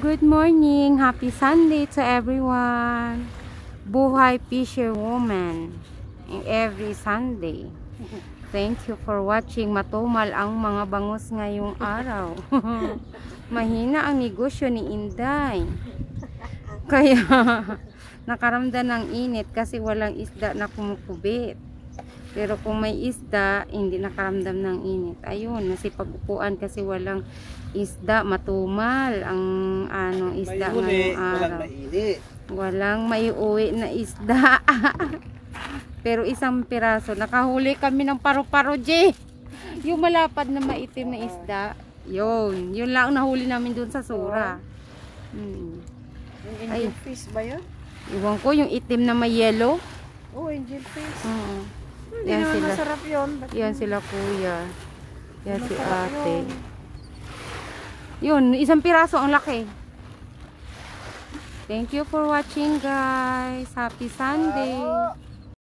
Good morning! Happy Sunday to everyone! Buhay Fisherwoman every Sunday. Thank you for watching. Matumal ang mga bangus ngayong araw. Mahina ang negosyo ni Inday. Kaya nakaramdam ng init kasi walang isda na kumukubit. Pero kung may isda, hindi nakaramdam ng init. Ayun, nasipag-upuan kasi walang isda, matumal ang isda ngayong araw. Walang maiuwi na isda. Pero isang piraso, nakahuli kami ng paru-paro, J. Yung malapad na maitim na isda. Yun lang nahuli namin dun sa sura. Yung angel fish ba yun? Iwan ko, yung itim na may yellow. Oh, angel fish. Hindi Yan naman sila. masarap yun. Yan sila kuya. Yan si ate. Yun, isang piraso ang laki. Thank you for watching, guys. Happy Sunday.